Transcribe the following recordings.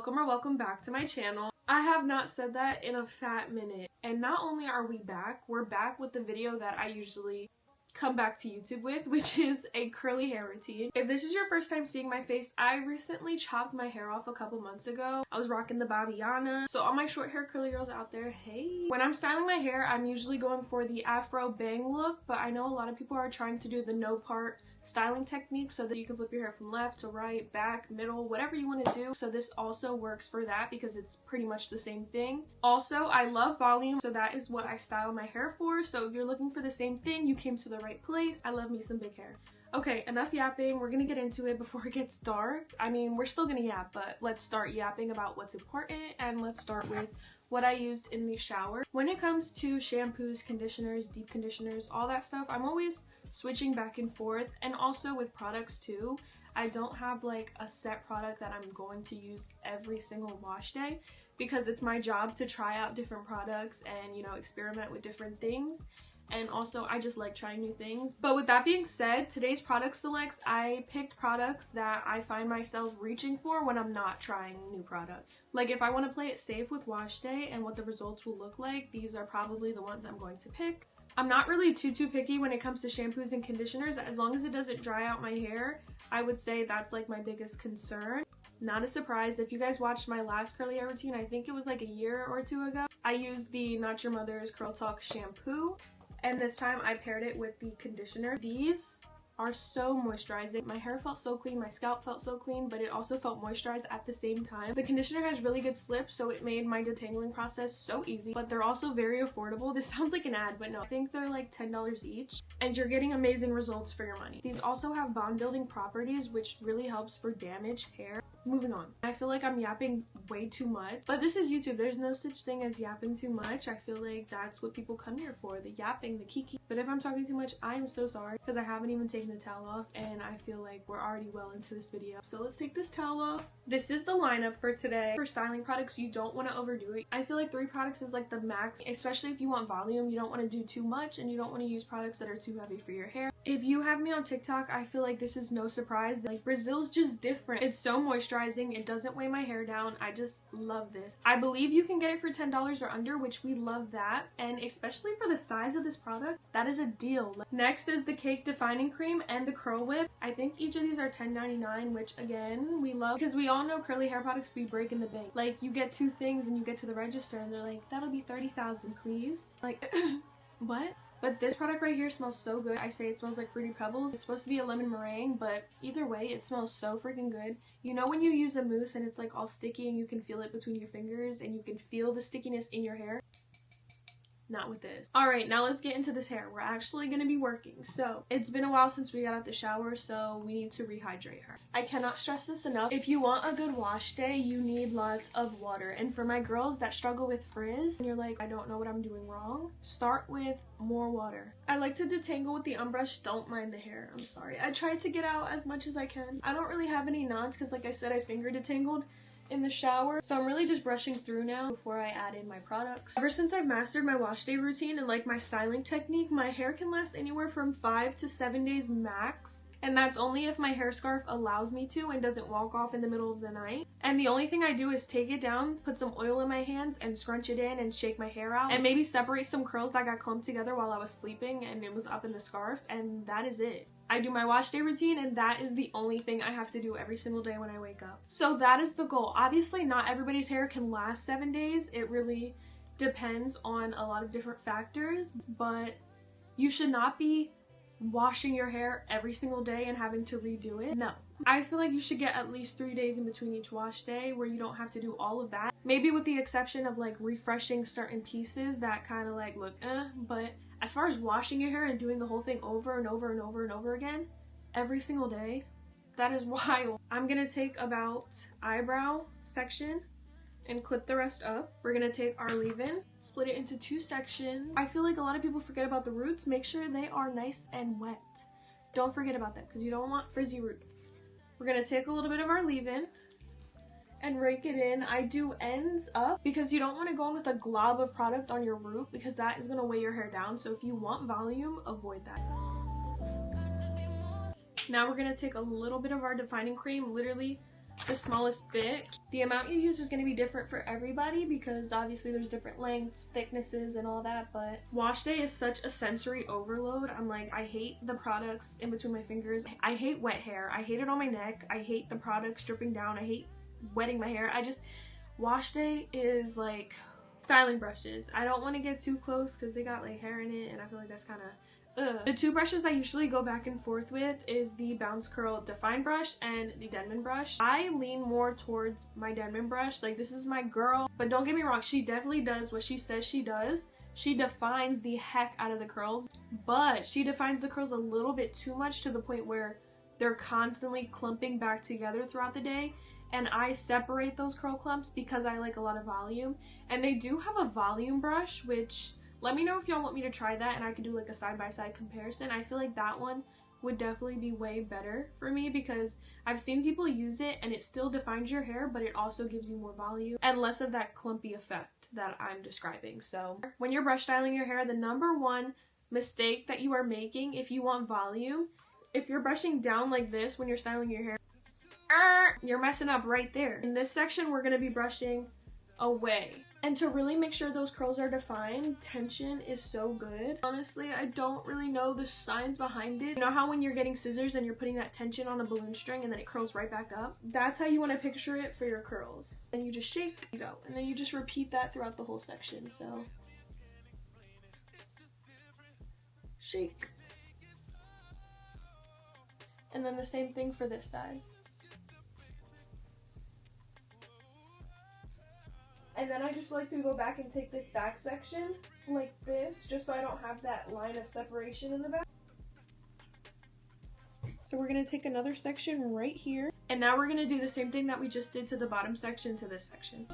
welcome or welcome back to my channel. I have not said that in a fat minute. And not only are we back, we're back with the video that I usually come back to YouTube with, which is a curly hair routine. If this is your first time seeing my face, I recently chopped my hair off a couple months ago. I was rocking the BABYYYY. So all my short hair curly girls out there, hey. When I'm styling my hair, I'm usually going for the afro bang look, but I know a lot of people are trying to do the no part styling technique so that you can flip your hair from left to right, back, middle, whatever you want to do. So this also works for that because it's pretty much the same thing. Also, I love volume, so that is what I style my hair for. So if you're looking for the same thing, you came to the right place. I love me some big hair. Okay, enough yapping. We're gonna get into it before it gets dark. I mean, we're still gonna yap, but let's start yapping about what's important, and let's start with what I used in the shower. When it comes to shampoos, conditioners, deep conditioners, all that stuff, I'm always switching back and forth, and also with products too. I don't have like a set product that I'm going to use every single wash day because it's my job to try out different products and, you know, experiment with different things. And also I just like trying new things. But with that being said, today's product selects, I picked products that I find myself reaching for when I'm not trying new product. Like if I want to play it safe with wash day and what the results will look like, these are probably the ones I'm going to pick. I'm not really too picky when it comes to shampoos and conditioners. As long as it doesn't dry out my hair, I would say that's like my biggest concern. Not a surprise, if you guys watched my last curly hair routine, I think it was like a year or two ago, I used the Not Your Mother's Curl Talk shampoo, and this time I paired it with the conditioner. These are so moisturizing. My hair felt so clean, my scalp felt so clean, but it also felt moisturized at the same time. The conditioner has really good slip, so it made my detangling process so easy, but they're also very affordable. This sounds like an ad, but no, I think they're like $10 each, and you're getting amazing results for your money. These also have bond building properties, which really helps for damaged hair. Moving on. I feel like I'm yapping way too much, but this is YouTube. There's no such thing as yapping too much. I feel like that's what people come here for, the yapping, the kiki. But if I'm talking too much, I am so sorry because I haven't even taken the towel off and I feel like we're already well into this video. So let's take this towel off. This is the lineup for today. For styling products, you don't want to overdo it. I feel like 3 products is like the max, especially if you want volume. You don't want to do too much and you don't want to use products that are too heavy for your hair. If you have me on TikTok, I feel like this is no surprise. Like Brazil's just different. It's so moisturizing. It doesn't weigh my hair down. I just love this. I believe you can get it for $10 or under, which we love that. And especially for the size of this product, that is a deal. Next is the Cake Defining Cream and the Curl Whip. I think each of these are $10.99, which again, we love because we all know curly hair products be breaking the bank. Like you get 2 things and you get to the register and they're like, that'll be 30,000, please. Like, what? But this product right here smells so good. I say it smells like Fruity Pebbles. It's supposed to be a lemon meringue, but either way, it smells so freaking good. You know when you use a mousse and it's like all sticky and you can feel it between your fingers and you can feel the stickiness in your hair? Not with this. Alright, now let's get into this hair. We're actually going to be working. So, it's been a while since we got out the shower, so we need to rehydrate her. I cannot stress this enough. If you want a good wash day, you need lots of water. And for my girls that struggle with frizz, and you're like, I don't know what I'm doing wrong, start with more water. I like to detangle with the umbrush. Don't mind the hair. I'm sorry. I tried to get out as much as I can. I don't really have any knots because like I said, I finger detangled in the shower, so I'm really just brushing through now before I add in my products. Ever since I've mastered my wash day routine and like my styling technique, my hair can last anywhere from 5 to 7 days max, and that's only if my hair scarf allows me to and doesn't walk off in the middle of the night. And the only thing I do is take it down, put some oil in my hands and scrunch it in and shake my hair out and maybe separate some curls that got clumped together while I was sleeping and it was up in the scarf, and that is it. I do my wash day routine and that is the only thing I have to do every single day when I wake up. So that is the goal. Obviously not everybody's hair can last 7 days. It really depends on a lot of different factors, but you should not be washing your hair every single day and having to redo it. No. I feel like you should get at least 3 days in between each wash day where you don't have to do all of that. Maybe with the exception of like refreshing certain pieces that kind of like look but as far as washing your hair and doing the whole thing over and over and over and over again every single day, that is wild. I'm gonna take about eyebrow section and clip the rest up. We're gonna take our leave-in, split it into 2 sections. I feel like a lot of people forget about the roots. Make sure they are nice and wet. Don't forget about that because you don't want frizzy roots. We're gonna take a little bit of our leave-in and rake it in. I do ends up because you don't want to go in with a glob of product on your root because that is going to weigh your hair down. So if you want volume, avoid that. Now we're going to take a little bit of our defining cream, literally the smallest bit. The amount you use is going to be different for everybody because obviously there's different lengths, thicknesses, and all that, but wash day is such a sensory overload. I'm like, I hate the products in between my fingers. I hate wet hair. I hate it on my neck. I hate the products dripping down. I hate wetting my hair. Wash day is like styling brushes. I don't want to get too close because they got like hair in it and I feel like that's kind of The two brushes I usually go back and forth with is the Bounce Curl Define brush and the Denman brush. I lean more towards my Denman brush. Like, this is my girl, but don't get me wrong, she definitely does what she says she does. She defines the heck out of the curls, but she defines the curls a little bit too much to the point where they're constantly clumping back together throughout the day. And I separate those curl clumps because I like a lot of volume. And they do have a volume brush, which let me know if y'all want me to try that and I can do like a side-by-side comparison. I feel like that one would definitely be way better for me because I've seen people use it and it still defines your hair, but it also gives you more volume and less of that clumpy effect that I'm describing. So when you're brush styling your hair, the number one mistake that you are making if you want volume, if you're brushing down like this when you're styling your hair, you're messing up right there. In this section, we're going to be brushing away. And to really make sure those curls are defined, tension is so good. Honestly, I don't really know the science behind it. You know how when you're getting scissors and you're putting that tension on a balloon string and then it curls right back up? That's how you want to picture it for your curls. And you just shake, you go. And then you just repeat that throughout the whole section, so. Shake. And then the same thing for this side. And then I just like to go back and take this back section like this, just so I don't have that line of separation in the back. So we're going to take another section right here. And now we're going to do the same thing that we just did to the bottom section to this section.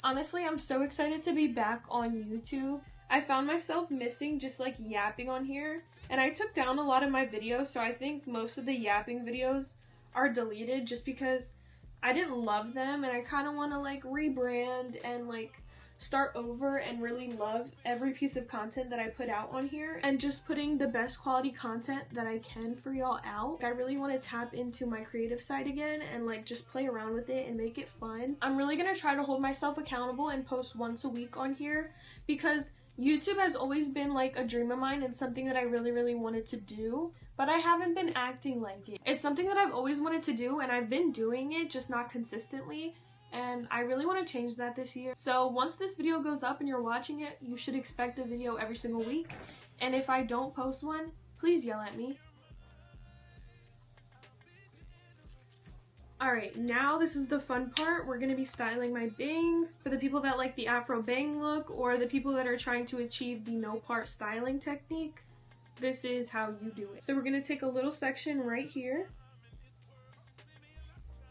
Honestly, I'm so excited to be back on YouTube. I found myself missing just like yapping on here, and I took down a lot of my videos, so I think most of the yapping videos are deleted just because I didn't love them and I kind of want to like rebrand and like start over and really love every piece of content that I put out on here and just putting the best quality content that I can for y'all out. I really want to tap into my creative side again and like just play around with it and make it fun. I'm really going to try to hold myself accountable and post once a week on here because YouTube has always been like a dream of mine and something that I really wanted to do, but I haven't been acting like it. It's something that I've always wanted to do and I've been doing it, just not consistently, and I really want to change that this year. So once this video goes up and you're watching it, you should expect a video every single week, and if I don't post one, please yell at me. Alright, now this is the fun part. We're going to be styling my bangs. For the people that like the afro bang look or the people that are trying to achieve the no part styling technique, this is how you do it. So we're going to take a little section right here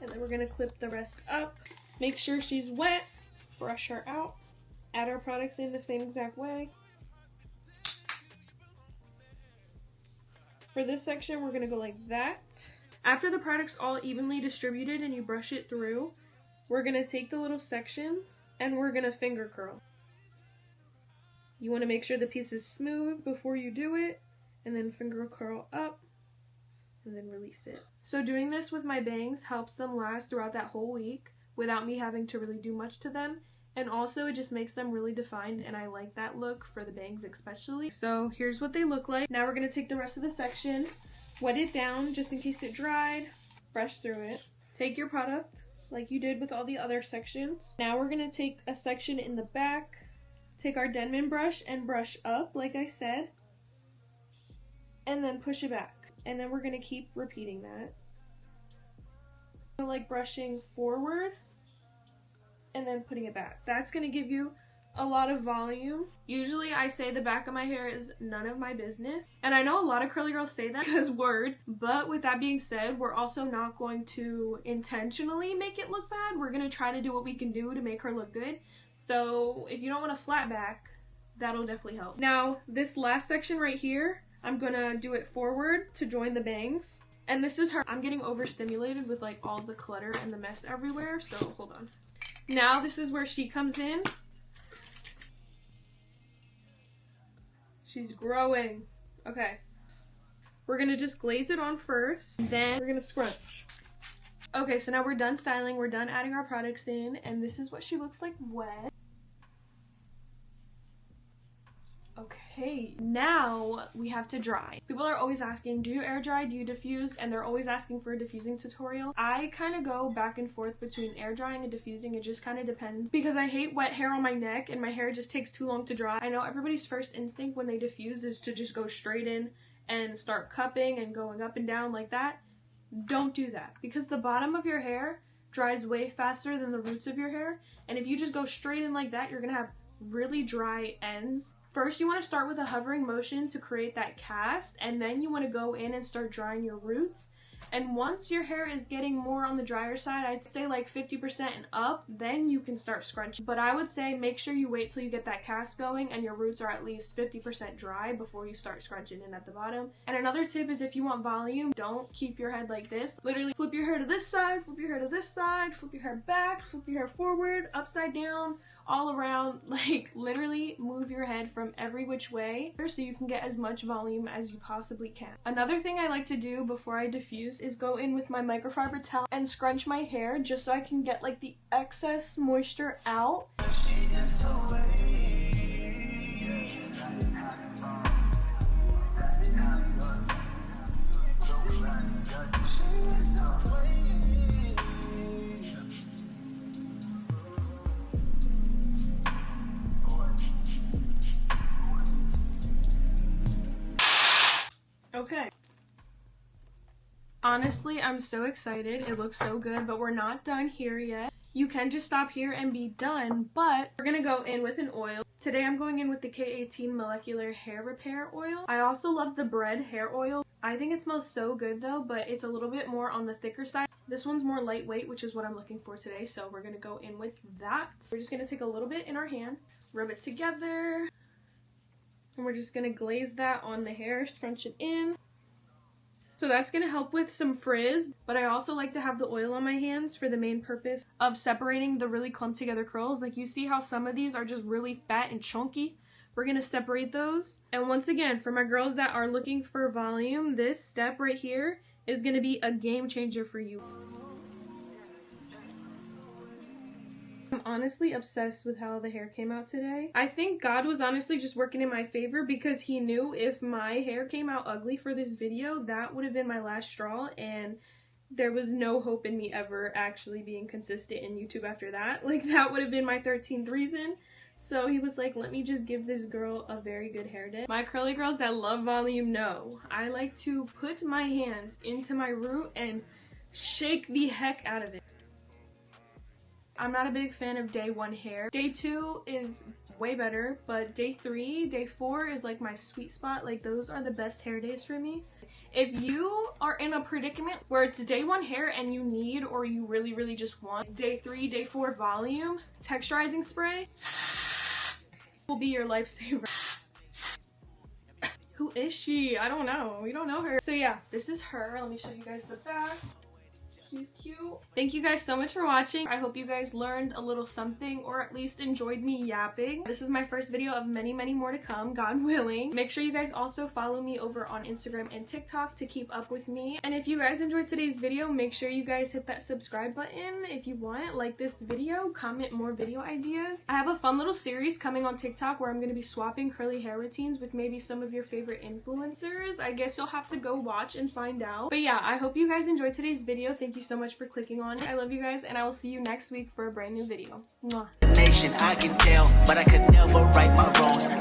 and then we're going to clip the rest up. Make sure she's wet, brush her out, add our products in the same exact way. For this section, we're going to go like that. After the product's all evenly distributed and you brush it through, we're going to take the little sections and we're going to finger curl. You want to make sure the piece is smooth before you do it, and then finger curl up and then release it. So doing this with my bangs helps them last throughout that whole week without me having to really do much to them, and also it just makes them really defined, and I like that look for the bangs especially. So here's what they look like. Now we're going to take the rest of the section, wet it down just in case it dried, brush through it. Take your product like you did with all the other sections. Now we're going to take a section in the back, take our Denman brush and brush up like I said, and then push it back. And then we're going to keep repeating that. Like brushing forward and then putting it back. That's going to give you a lot of volume. Usually I say the back of my hair is none of my business, and I know a lot of curly girls say that because word, but with that being said, we're also not going to intentionally make it look bad. We're going to try to do what we can do to make her look good. So if you don't want a flat back, that'll definitely help. Now this last section right here, I'm going to do it forward to join the bangs, and this is her. I'm getting overstimulated with like all the clutter and the mess everywhere, so hold on. Now this is where she comes in. She's growing. Okay. We're gonna just glaze it on first, then we're gonna scrunch. Okay, so now we're done styling, we're done adding our products in, and this is what she looks like wet. Okay, now we have to dry. People are always asking, do you air dry, do you diffuse? And they're always asking for a diffusing tutorial. I kind of go back and forth between air drying and diffusing. It just kind of depends because I hate wet hair on my neck and my hair just takes too long to dry. I know everybody's first instinct when they diffuse is to just go straight in and start cupping and going up and down like that. Don't do that because the bottom of your hair dries way faster than the roots of your hair, and if you just go straight in like that, you're gonna have really dry ends. First, you want to start with a hovering motion to create that cast, and then you want to go in and start drying your roots. And once your hair is getting more on the drier side, I'd say like 50% and up, then you can start scrunching. But I would say make sure you wait till you get that cast going and your roots are at least 50% dry before you start scrunching in at the bottom. And another tip is if you want volume, don't keep your head like this. Literally flip your hair to this side, flip your hair to this side, flip your hair back, flip your hair forward, upside down, all around. Like literally move your head from every which way so you can get as much volume as you possibly can. Another thing I like to do before I diffuse is go in with my microfiber towel and scrunch my hair just so I can get like the excess moisture out. Okay. Honestly, I'm so excited. It looks so good, but we're not done here yet. You can just stop here and be done, but we're gonna go in with an oil. Today I'm going in with the K18 Molecular Hair Repair Oil. I also love the Bread Hair Oil. I think it smells so good though, but it's a little bit more on the thicker side. This one's more lightweight, which is what I'm looking for today, so we're gonna go in with that. We're just gonna take a little bit in our hand, rub it together, and we're just gonna glaze that on the hair, scrunch it in. So that's going to help with some frizz, but I also like to have the oil on my hands for the main purpose of separating the really clumped together curls. Like you see how some of these are just really fat and chunky? We're going to separate those. And once again, for my girls that are looking for volume, this step right here is going to be a game changer for you. I'm honestly obsessed with how the hair came out today. I think God was honestly just working in my favor because he knew if my hair came out ugly for this video, that would have been my last straw, and there was no hope in me ever actually being consistent in YouTube after that. Like that would have been my 13th reason. So he was like, let me just give this girl a very good hair day. My curly girls that love volume know I like to put my hands into my root and shake the heck out of it. I'm not a big fan of day 1 hair. Day 2 is way better, but day 3, day 4 is like my sweet spot. Like those are the best hair days for me. If you are in a predicament where it's day 1 hair and you need or you really just want day 3, day 4 volume, texturizing spray will be your lifesaver. Who is she? I don't know. We don't know her. So yeah, this is her. Let me show you guys the back. She's cute. Thank you guys so much for watching. I hope you guys learned a little something or at least enjoyed me yapping. This is my first video of many more to come, God willing. Make sure you guys also follow me over on Instagram and TikTok to keep up with me. And if you guys enjoyed today's video, make sure you guys hit that subscribe button if you want. Like this video, comment more video ideas. I have a fun little series coming on TikTok where I'm going to be swapping curly hair routines with maybe some of your favorite influencers. I guess you'll have to go watch and find out. But yeah, I hope you guys enjoyed today's video. Thank you so much for clicking on it. I love you guys, and I will see you next week for a brand new video. Mwah. Nation, I can tell, but I could never right my wrongs.